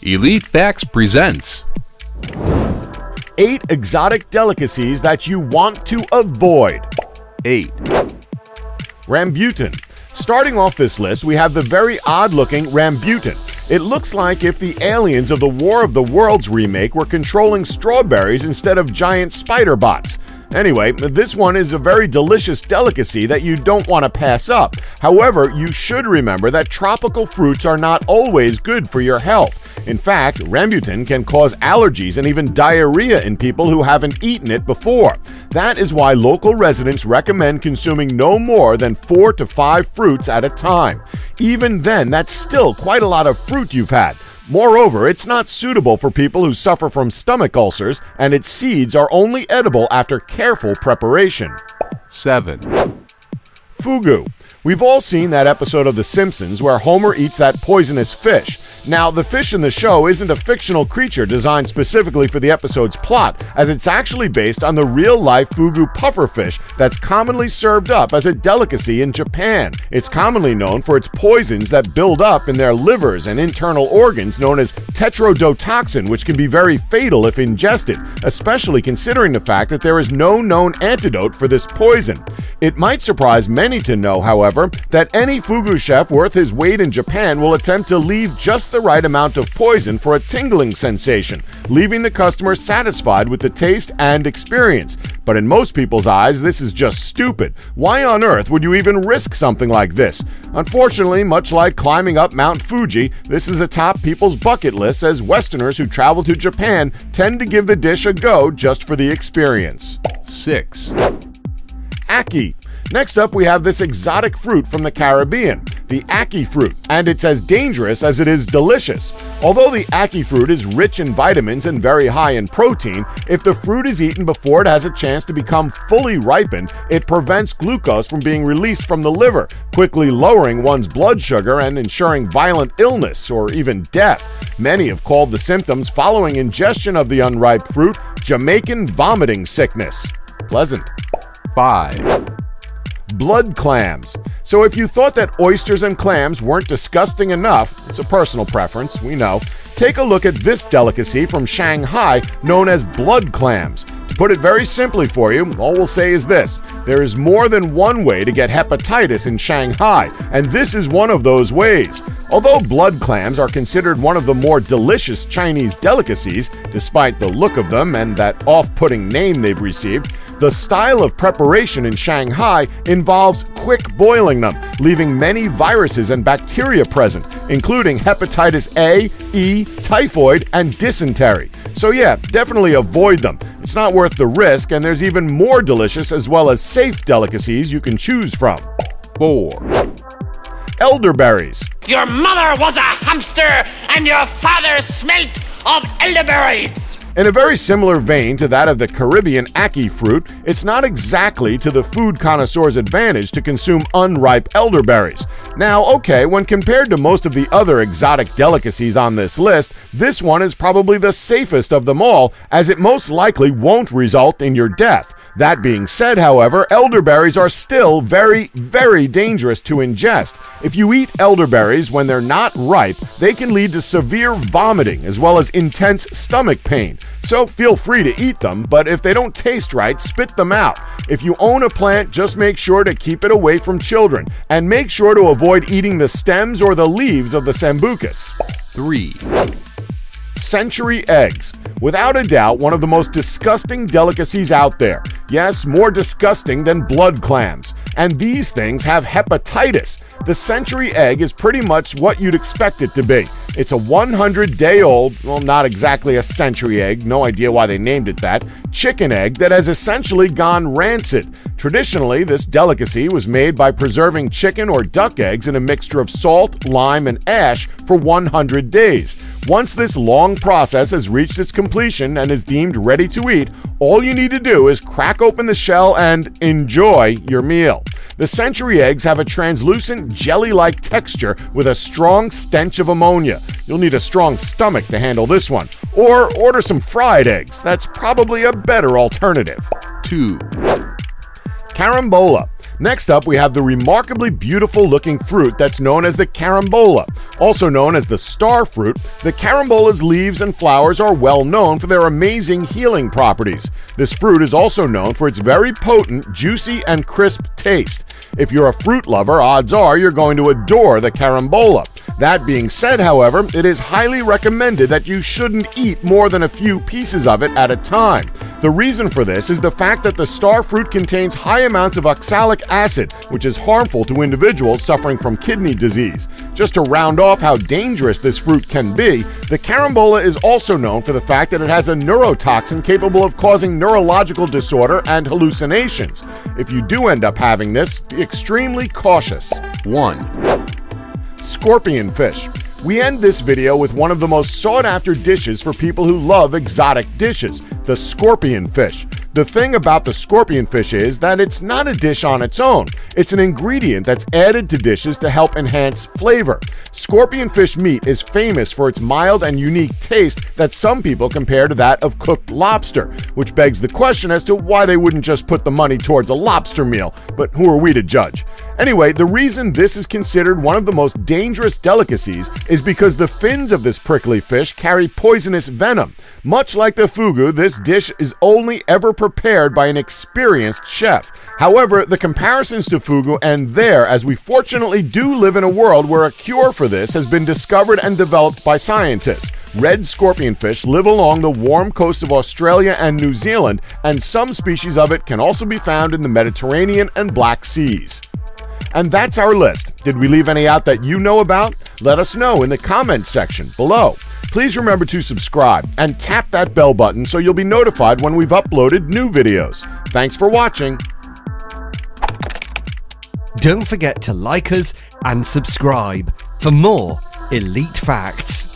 Elite Facts presents 8 exotic delicacies that you want to avoid. 8. Rambutan. Starting off this list, we have the very odd-looking rambutan. It looks like if the aliens of the War of the Worlds remake were controlling strawberries instead of giant spider bots. Anyway, this one is a very delicious delicacy that you don't want to pass up. However, you should remember that tropical fruits are not always good for your health. In fact, rambutan can cause allergies and even diarrhea in people who haven't eaten it before. That is why local residents recommend consuming no more than 4 to 5 fruits at a time. Even then, that's still quite a lot of fruit you've had. Moreover, it's not suitable for people who suffer from stomach ulcers, and its seeds are only edible after careful preparation. 7. Fugu. We've all seen that episode of The Simpsons where Homer eats that poisonous fish. Now, the fish in the show isn't a fictional creature designed specifically for the episode's plot, as it's actually based on the real-life fugu pufferfish that's commonly served up as a delicacy in Japan. It's commonly known for its poisons that build up in their livers and internal organs known as tetrodotoxin, which can be very fatal if ingested, especially considering the fact that there is no known antidote for this poison. It might surprise many to know, however, that any fugu chef worth his weight in Japan will attempt to leave just the right amount of poison for a tingling sensation, leaving the customer satisfied with the taste and experience. But in most people's eyes, this is just stupid. Why on earth would you even risk something like this? Unfortunately, much like climbing up Mount Fuji, this is atop people's bucket lists, as Westerners who travel to Japan tend to give the dish a go just for the experience. 6. Ackee. Next up, we have this exotic fruit from the Caribbean, the ackee fruit, and it's as dangerous as it is delicious. Although the ackee fruit is rich in vitamins and very high in protein, if the fruit is eaten before it has a chance to become fully ripened, it prevents glucose from being released from the liver, quickly lowering one's blood sugar and ensuring violent illness or even death. Many have called the symptoms following ingestion of the unripe fruit Jamaican vomiting sickness. Pleasant. 5. Blood clams. So if you thought that oysters and clams weren't disgusting enough, it's a personal preference, we know, take a look at this delicacy from Shanghai known as blood clams. To put it very simply for you, all we'll say is this: there is more than one way to get hepatitis in Shanghai, and this is one of those ways. Although blood clams are considered one of the more delicious Chinese delicacies, despite the look of them and that off-putting name they've received, the style of preparation in Shanghai involves quick boiling them, leaving many viruses and bacteria present, including hepatitis A, E, typhoid, and dysentery. So yeah, definitely avoid them. It's not worth the risk, and there's even more delicious as well as safe delicacies you can choose from. 4. Elderberries. Your mother was a hamster and your father smelt of elderberries. In a very similar vein to that of the Caribbean ackee fruit, it's not exactly to the food connoisseur's advantage to consume unripe elderberries. Now, okay, when compared to most of the other exotic delicacies on this list, this one is probably the safest of them all, as it most likely won't result in your death. That being said, however, elderberries are still very, very dangerous to ingest. If you eat elderberries when they're not ripe, they can lead to severe vomiting as well as intense stomach pain. So feel free to eat them, but if they don't taste right, spit them out. If you own a plant, just make sure to keep it away from children, and make sure to avoid eating the stems or the leaves of the sambucus. 3. Century eggs. Without a doubt, one of the most disgusting delicacies out there. Yes, more disgusting than blood clams. And these things have hepatitis. The century egg is pretty much what you'd expect it to be. It's a 100-day-old, well, not exactly a century egg, no idea why they named it that, chicken egg that has essentially gone rancid. Traditionally, this delicacy was made by preserving chicken or duck eggs in a mixture of salt, lime, and ash for 100 days. Once this long process has reached its completion and is deemed ready to eat, all you need to do is crack open the shell and enjoy your meal. The century eggs have a translucent jelly-like texture with a strong stench of ammonia. You'll need a strong stomach to handle this one. Or order some fried eggs. That's probably a better alternative. 2. Carambola. Next up, we have the remarkably beautiful looking fruit that's known as the carambola. Also known as the star fruit, the carambola's leaves and flowers are well known for their amazing healing properties. This fruit is also known for its very potent, juicy, and crisp taste. If you're a fruit lover, odds are you're going to adore the carambola. That being said, however, it is highly recommended that you shouldn't eat more than a few pieces of it at a time. The reason for this is the fact that the star fruit contains high amounts of oxalic acid, which is harmful to individuals suffering from kidney disease. Just to round off how dangerous this fruit can be, the carambola is also known for the fact that it has a neurotoxin capable of causing neurological disorder and hallucinations. If you do end up having this, be extremely cautious. 1. Scorpion fish. We end this video with one of the most sought-after dishes for people who love exotic dishes, the scorpion fish. The thing about the scorpion fish is that it's not a dish on its own. It's an ingredient that's added to dishes to help enhance flavor. Scorpion fish meat is famous for its mild and unique taste that some people compare to that of cooked lobster, which begs the question as to why they wouldn't just put the money towards a lobster meal, but who are we to judge? Anyway, the reason this is considered one of the most dangerous delicacies is because the fins of this prickly fish carry poisonous venom. Much like the fugu, this dish is only ever prepared by an experienced chef. However, the comparisons to fugu end there, as we fortunately do live in a world where a cure for this has been discovered and developed by scientists. Red scorpionfish live along the warm coasts of Australia and New Zealand, and some species of it can also be found in the Mediterranean and Black Seas. And that's our list. Did we leave any out that you know about? Let us know in the comments section below. Please remember to subscribe and tap that bell button so you'll be notified when we've uploaded new videos. Thanks for watching. Don't forget to like us and subscribe for more Elite Facts.